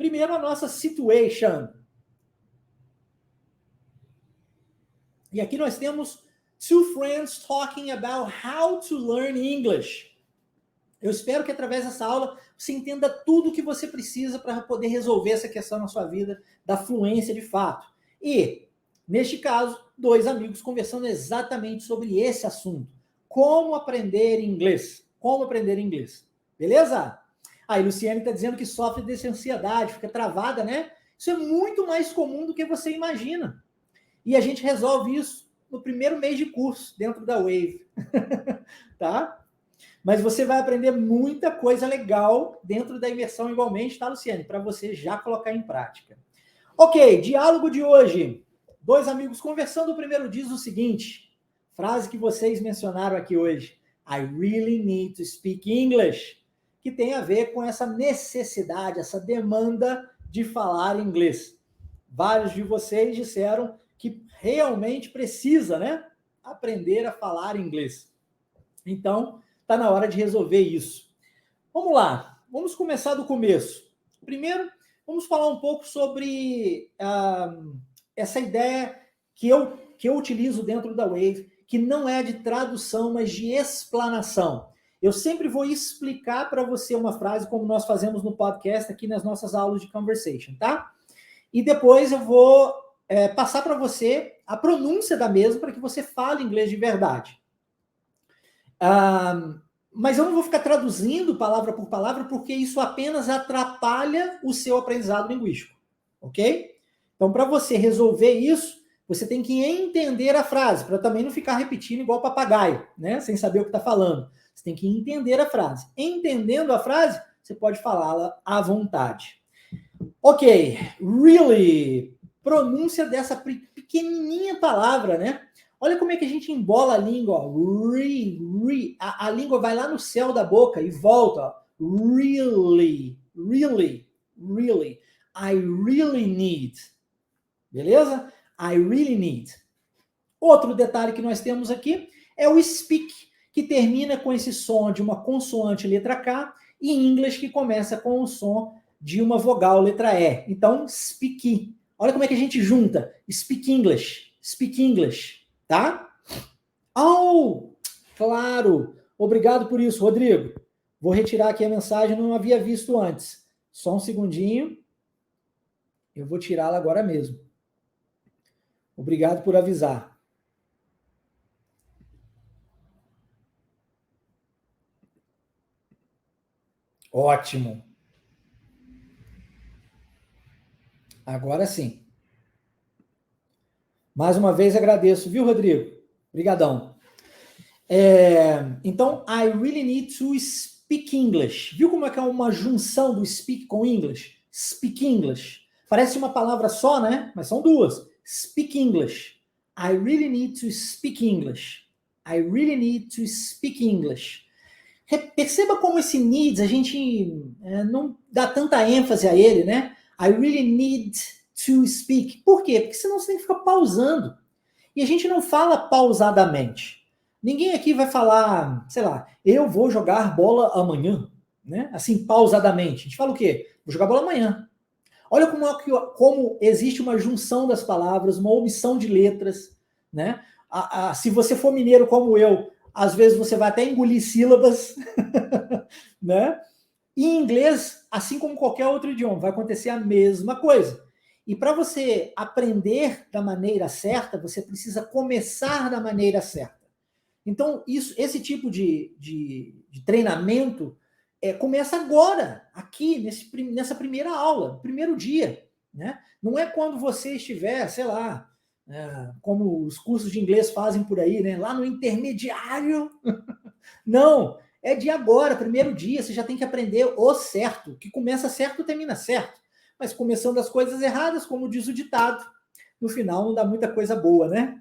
Primeiro, a nossa situation. E aqui nós temos two friends talking about how to learn English. Eu espero que através dessa aula você entenda tudo o que você precisa para poder resolver essa questão na sua vida da fluência de fato. E, neste caso, dois amigos conversando exatamente sobre esse assunto. Como aprender inglês. Como aprender inglês. Beleza? Aí, Luciane está dizendo que sofre dessa ansiedade, fica travada, né? Isso é muito mais comum do que você imagina. E a gente resolve isso no primeiro mês de curso, dentro da Wave. Tá? Mas você vai aprender muita coisa legal dentro da imersão igualmente, tá, Luciane? Para você já colocar em prática. Ok, diálogo de hoje. Dois amigos conversando. O primeiro diz o seguinte, frase que vocês mencionaram aqui hoje. I really need to speak English. Que tem a ver com essa necessidade, essa demanda de falar inglês. Vários de vocês disseram que realmente precisa, né? Aprender a falar inglês. Então, está na hora de resolver isso. Vamos lá, vamos começar do começo. Primeiro, vamos falar um pouco sobre essa ideia que eu utilizo dentro da Wave, que não é de tradução, mas de explanação. Eu sempre vou explicar para você uma frase, como nós fazemos no podcast, aqui nas nossas aulas de conversation, tá? E depois eu vou passar para você a pronúncia da mesma, para que você fale inglês de verdade. Mas eu não vou ficar traduzindo palavra por palavra, porque isso apenas atrapalha o seu aprendizado linguístico, ok? Então, para você resolver isso, você tem que entender a frase, para também não ficar repetindo igual papagaio, né? Sem saber o que está falando. Você tem que entender a frase. Entendendo a frase, você pode falá-la à vontade. Ok, really, pronúncia dessa pequenininha palavra, né? Olha como é que a gente embola a língua, ó. A língua vai lá no céu da boca e volta, ó. Really. I really need. Beleza? I really need. Outro detalhe que nós temos aqui é o speak, que termina com esse som de uma consoante letra K, e English, que começa com o som de uma vogal letra E. Então, speak. Olha como é que a gente junta. Speak English. Tá? Oh, claro. Obrigado por isso, Rodrigo. Vou retirar aqui a mensagem, não havia visto antes. Só um segundinho. Eu vou tirá-la agora mesmo. Obrigado por avisar. Ótimo. Agora sim. Mais uma vez agradeço, viu, Rodrigo? Obrigadão. Então, I really need to speak English. Viu como é que é uma junção do speak com English? Speak English. Parece uma palavra só, né? Mas são duas. Speak English. I really need to speak English. I really need to speak English. Perceba como esse needs, a gente não dá tanta ênfase a ele, né? I really need to speak. Por quê? Porque senão você tem que ficar pausando. E a gente não fala pausadamente. Ninguém aqui vai falar, sei lá, eu vou jogar bola amanhã, né? Assim, pausadamente. A gente fala o quê? Vou jogar bola amanhã. Olha como existe uma junção das palavras, uma omissão de letras, né? Se você for mineiro como eu, às vezes você vai até engolir sílabas, né? E em inglês, assim como qualquer outro idioma, vai acontecer a mesma coisa. E para você aprender da maneira certa, você precisa começar da maneira certa. Então, esse tipo de treinamento começa agora, aqui, nessa primeira aula, primeiro dia. Né? Não é quando você estiver, sei lá, como os cursos de inglês fazem por aí, né? Lá no intermediário. Não, é de agora, primeiro dia, você já tem que aprender o certo, que começa certo, termina certo. Mas começando as coisas erradas, como diz o ditado, no final não dá muita coisa boa, né?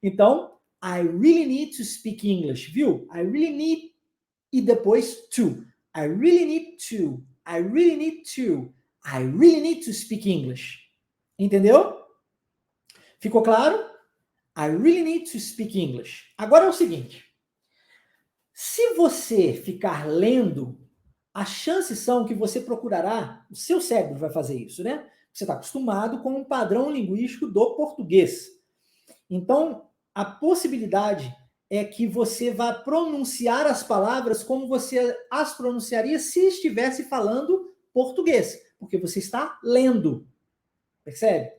Então, I really need to speak English, viu? I really need, e depois to. I really need to. I really need to. I really need to speak English. Entendeu? Ficou claro? I really need to speak English. Agora é o seguinte. Se você ficar lendo as chances são que você procurará, o seu cérebro vai fazer isso, né? Você está acostumado com um padrão linguístico do português. Então, a possibilidade é que você vá pronunciar as palavras como você as pronunciaria se estivesse falando português, porque você está lendo. Percebe?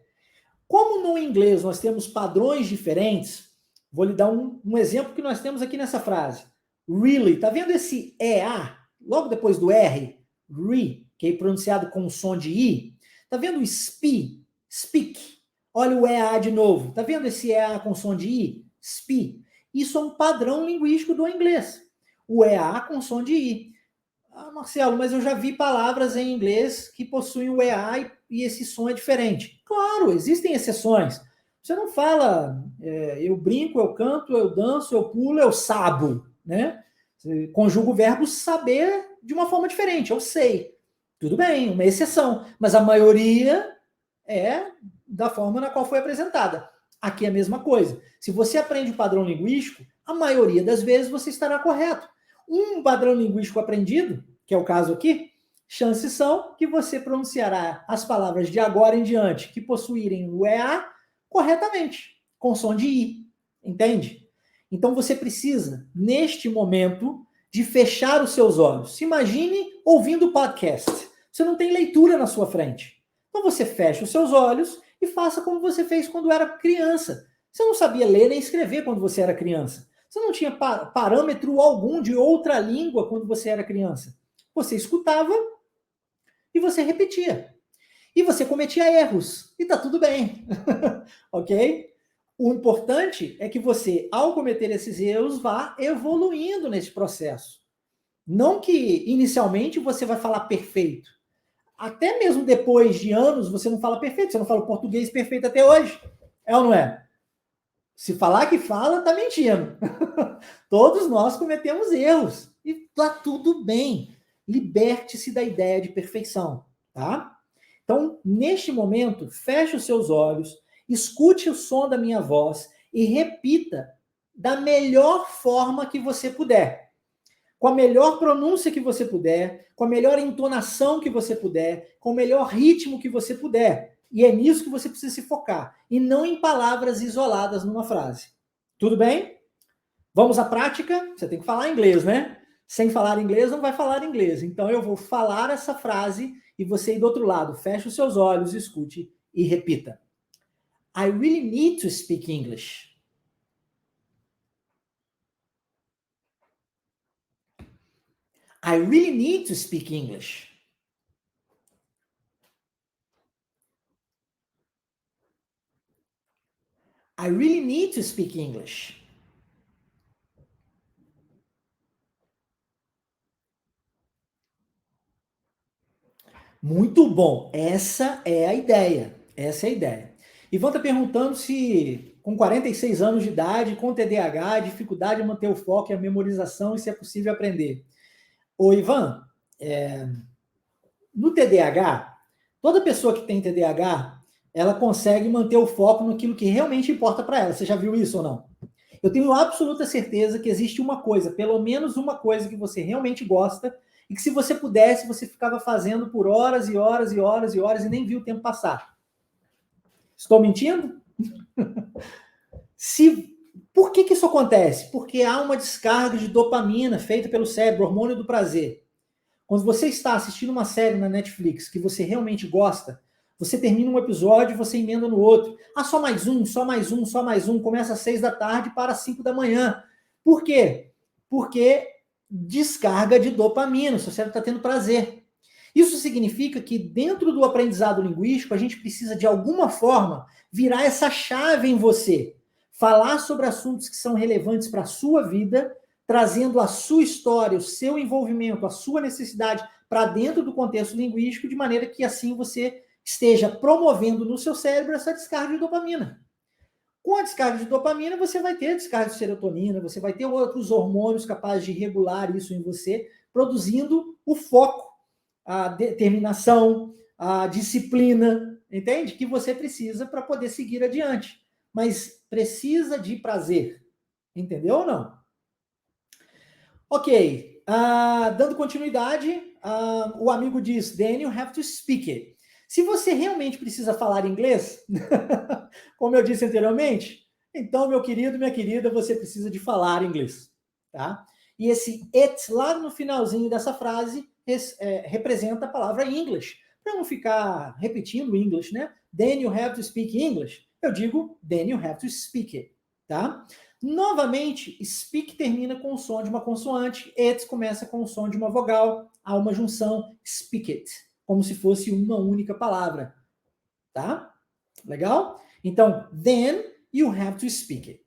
Como no inglês nós temos padrões diferentes, vou lhe dar um exemplo que nós temos aqui nessa frase. Really, tá vendo esse EA? Logo depois do R, re, que é pronunciado com o som de I. Tá vendo o speak? Olha o EA de novo. Tá vendo esse EA com som de I? Speak. Isso é um padrão linguístico do inglês. O EA com som de I. Ah, Marcelo, mas eu já vi palavras em inglês que possuem o EA e esse som é diferente. Claro, existem exceções. Você não fala, eu brinco, eu canto, eu danço, eu pulo, eu sabo, né? Você conjuga o verbo saber de uma forma diferente, eu sei. Tudo bem, uma exceção, mas a maioria é da forma na qual foi apresentada. Aqui é a mesma coisa. Se você aprende o padrão linguístico, a maioria das vezes você estará correto. Um padrão linguístico aprendido, que é o caso aqui, chances são que você pronunciará as palavras de agora em diante que possuírem o EA corretamente, com som de I. Entende? Então você precisa, neste momento, de fechar os seus olhos. Se imagine ouvindo o podcast. Você não tem leitura na sua frente. Então você fecha os seus olhos e faça como você fez quando era criança. Você não sabia ler nem escrever quando você era criança. Você não tinha parâmetro algum de outra língua quando você era criança. Você escutava e você repetia. E você cometia erros. E tá tudo bem. Ok? O importante é que você, ao cometer esses erros, vá evoluindo nesse processo. Não que inicialmente você vai falar perfeito. Até mesmo depois de anos, você não fala perfeito. Você não fala português perfeito até hoje. É ou não é? Se falar que fala, tá mentindo. Todos nós cometemos erros. E tá tudo bem. Liberte-se da ideia de perfeição, tá? Então, neste momento, feche os seus olhos, escute o som da minha voz e repita da melhor forma que você puder. Com a melhor pronúncia que você puder, com a melhor entonação que você puder, com o melhor ritmo que você puder. E é nisso que você precisa se focar, e não em palavras isoladas numa frase. Tudo bem? Vamos à prática? Você tem que falar inglês, né? Sem falar inglês, não vai falar inglês. Então eu vou falar essa frase e você aí do outro lado, feche os seus olhos, escute e repita. I really need to speak English. I really need to speak English. I really need to speak English. Muito bom. Essa é a ideia. Essa é a ideia. Ivan está perguntando se, com 46 anos de idade, com TDAH, dificuldade em manter o foco e a memorização, e se é possível aprender. Ô, Ivan, no TDAH, toda pessoa que tem TDAH, ela consegue manter o foco naquilo que realmente importa para ela. Você já viu isso ou não? Eu tenho absoluta certeza que existe uma coisa, pelo menos uma coisa que você realmente gosta, e que se você pudesse, você ficava fazendo por horas e horas e horas e horas e nem viu o tempo passar. Estou mentindo? Por que isso acontece? Porque há uma descarga de dopamina feita pelo cérebro, hormônio do prazer. Quando você está assistindo uma série na Netflix que você realmente gosta, você termina um episódio e você emenda no outro. Ah, só mais um, só mais um, só mais um. Começa às 6 da tarde para 5 da manhã. Por quê? Porque descarga de dopamina, o seu cérebro está tendo prazer. Isso significa que dentro do aprendizado linguístico, a gente precisa, de alguma forma, virar essa chave em você. Falar sobre assuntos que são relevantes para a sua vida, trazendo a sua história, o seu envolvimento, a sua necessidade para dentro do contexto linguístico, de maneira que assim você esteja promovendo no seu cérebro essa descarga de dopamina. Com a descarga de dopamina, você vai ter descarga de serotonina, você vai ter outros hormônios capazes de regular isso em você, produzindo o foco, a determinação, a disciplina, entende? Que você precisa para poder seguir adiante. Mas precisa de prazer, entendeu ou não? Ok, dando continuidade, o amigo diz, then you have to speak it. Se você realmente precisa falar inglês, como eu disse anteriormente, então, meu querido, minha querida, você precisa de falar inglês, tá? E esse it, lá no finalzinho dessa frase, representa a palavra English. Para não ficar repetindo English, né? Then you have to speak English. Eu digo, then you have to speak it, tá? Novamente, speak termina com o som de uma consoante, it começa com o som de uma vogal, há uma junção, speak it, como se fosse uma única palavra, tá? Legal? Então, then you have to speak it.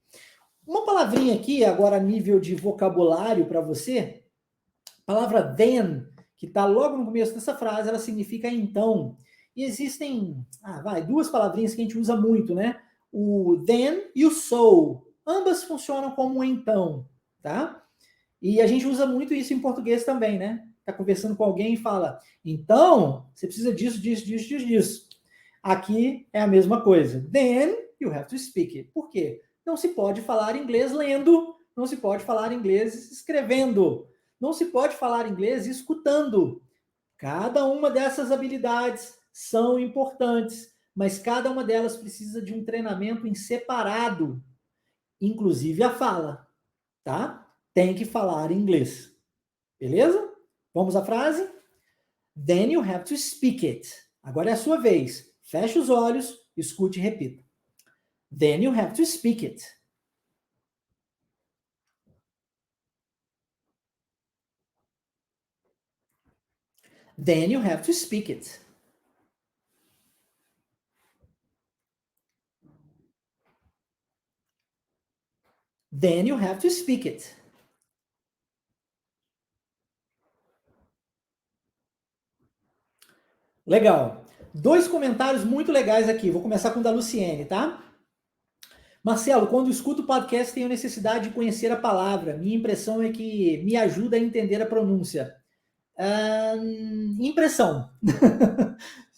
Uma palavrinha aqui, agora a nível de vocabulário para você, a palavra then, que está logo no começo dessa frase, ela significa então. E existem, duas palavrinhas que a gente usa muito, né? O then e o so. Ambas funcionam como um então, tá? E a gente usa muito isso em português também, né? Tá conversando com alguém e fala, então, você precisa disso, disso. Aqui é a mesma coisa. Then you have to speak it. Por quê? Não se pode falar inglês lendo, não se pode falar inglês escrevendo, não se pode falar inglês escutando. Cada uma dessas habilidades são importantes, mas cada uma delas precisa de um treinamento em separado, inclusive a fala, tá? Tem que falar inglês. Beleza? Vamos à frase? Then you have to speak it. Agora é a sua vez. Feche os olhos, escute e repita. Then you have to speak it. Then you have to speak it. Then you have to speak it. Legal. Dois comentários muito legais aqui. Vou começar com o da Luciene, tá? Marcelo, quando escuto o podcast, tenho necessidade de conhecer a palavra. Minha impressão é que me ajuda a entender a pronúncia. Impressão.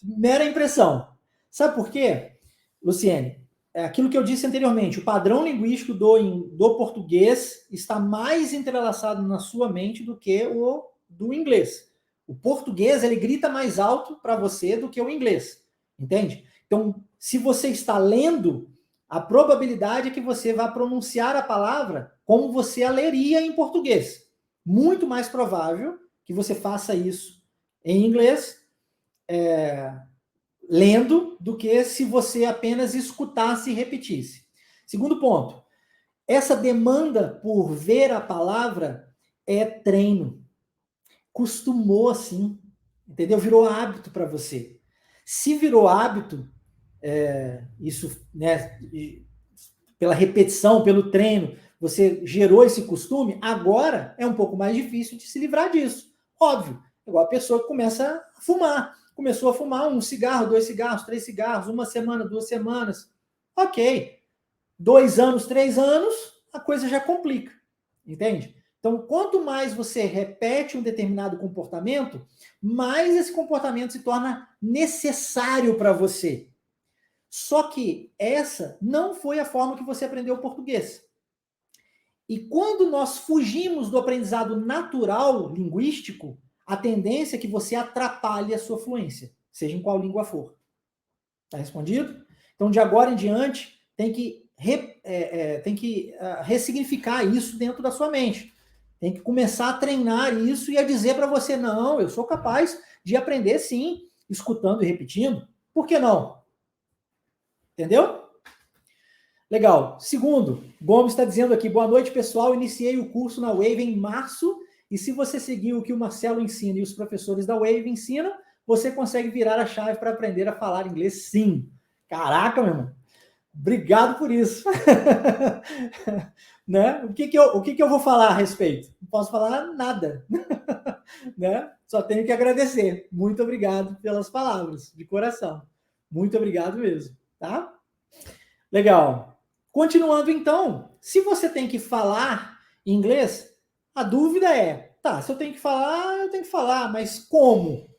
Mera impressão. Sabe por quê, Luciene? É aquilo que eu disse anteriormente, o padrão linguístico do português está mais entrelaçado na sua mente do que o do inglês. O português, ele grita mais alto para você do que o inglês, entende? Então, se você está lendo, a probabilidade é que você vá pronunciar a palavra como você a leria em português. Muito mais provável que você faça isso em inglês, lendo, do que se você apenas escutasse e repetisse. Segundo ponto, essa demanda por ver a palavra é treino. Costumou assim, entendeu? Virou hábito para você. Se virou hábito, isso, né, pela repetição, pelo treino, você gerou esse costume, agora é um pouco mais difícil de se livrar disso. Óbvio, igual a pessoa que começa a fumar. Começou a fumar 1 cigarro, 2 cigarros, 3 cigarros, 1 semana, 2 semanas. Ok. 2 anos, 3 anos, a coisa já complica. Entende? Então, quanto mais você repete um determinado comportamento, mais esse comportamento se torna necessário para você. Só que essa não foi a forma que você aprendeu o português. E quando nós fugimos do aprendizado natural linguístico, a tendência é que você atrapalhe a sua fluência, seja em qual língua for. Tá respondido? Então, de agora em diante, tem que ressignificar isso dentro da sua mente. Tem que começar a treinar isso e a dizer para você, não, eu sou capaz de aprender sim, escutando e repetindo. Por que não? Entendeu? Legal. Segundo, Gomes está dizendo aqui, boa noite, pessoal. Iniciei o curso na Wave em março e se você seguir o que o Marcelo ensina e os professores da Wave ensinam, você consegue virar a chave para aprender a falar inglês sim. Caraca, meu irmão. Obrigado por isso. Né? O que eu vou falar a respeito? Não posso falar nada. Né? Só tenho que agradecer. Muito obrigado pelas palavras, de coração. Muito obrigado mesmo. Tá? Legal. Continuando então, se você tem que falar inglês, a dúvida é, tá, se eu tenho que falar, mas como?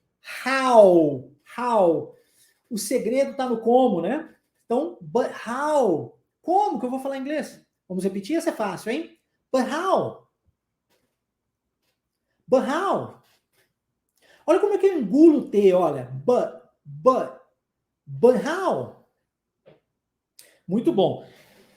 How? How? O segredo está no como, né? Então, but how? Como que eu vou falar inglês? Vamos repetir? Essa é fácil, hein? But how? But how? Olha como é que eu engulo o T, olha. But how? Muito bom.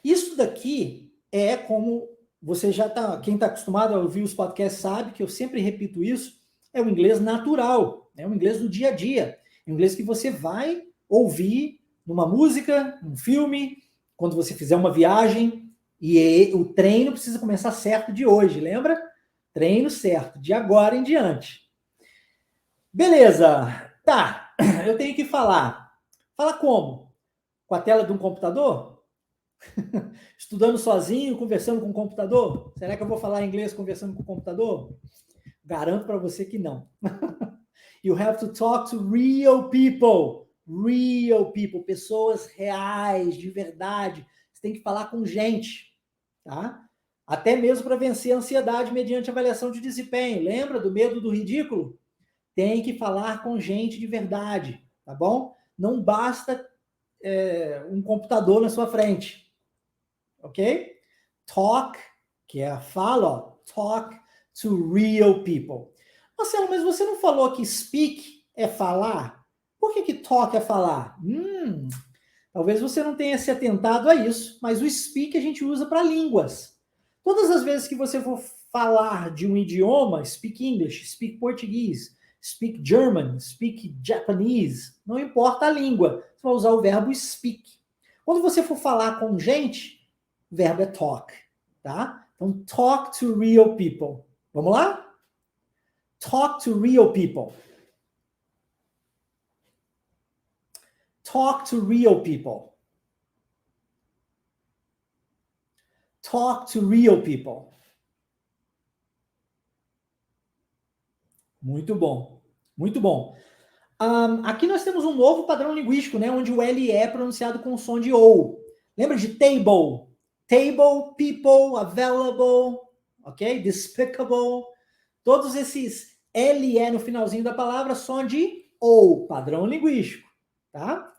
Isso daqui é como você já está, quem está acostumado a ouvir os podcasts sabe que eu sempre repito isso, é o inglês natural, é o inglês do dia a dia, é o inglês que você vai ouvir numa música, num filme, quando você fizer uma viagem, e o treino precisa começar certo de hoje, lembra? Treino certo, de agora em diante. Beleza, tá, eu tenho que falar. Fala como? Com a tela de um computador? Estudando sozinho, conversando com o computador? Será que eu vou falar inglês conversando com o computador? Garanto para você que não. You have to talk to real people. Real people, pessoas reais, de verdade. Você tem que falar com gente, tá? Até mesmo para vencer a ansiedade mediante avaliação de desempenho. Lembra do medo do ridículo? Tem que falar com gente de verdade, tá bom? Não basta um computador na sua frente, ok? Talk, que é a fala, ó, talk to real people. Marcelo, mas você não falou que speak é falar? Por que talk é falar? Talvez você não tenha se atentado a isso, mas o speak a gente usa para línguas. Todas as vezes que você for falar de um idioma, speak English, speak português, speak German, speak Japanese, não importa a língua, você vai usar o verbo speak. Quando você for falar com gente, o verbo é talk, tá? Então, talk to real people. Vamos lá? Talk to real people. Talk to real people. Talk to real people. Muito bom. Muito bom. Aqui nós temos um novo padrão linguístico, né? Onde o L é pronunciado com o som de OU. Lembra de table? Table, people, available, ok? Despicable. Todos esses LE no finalzinho da palavra, som de OU, padrão linguístico, tá?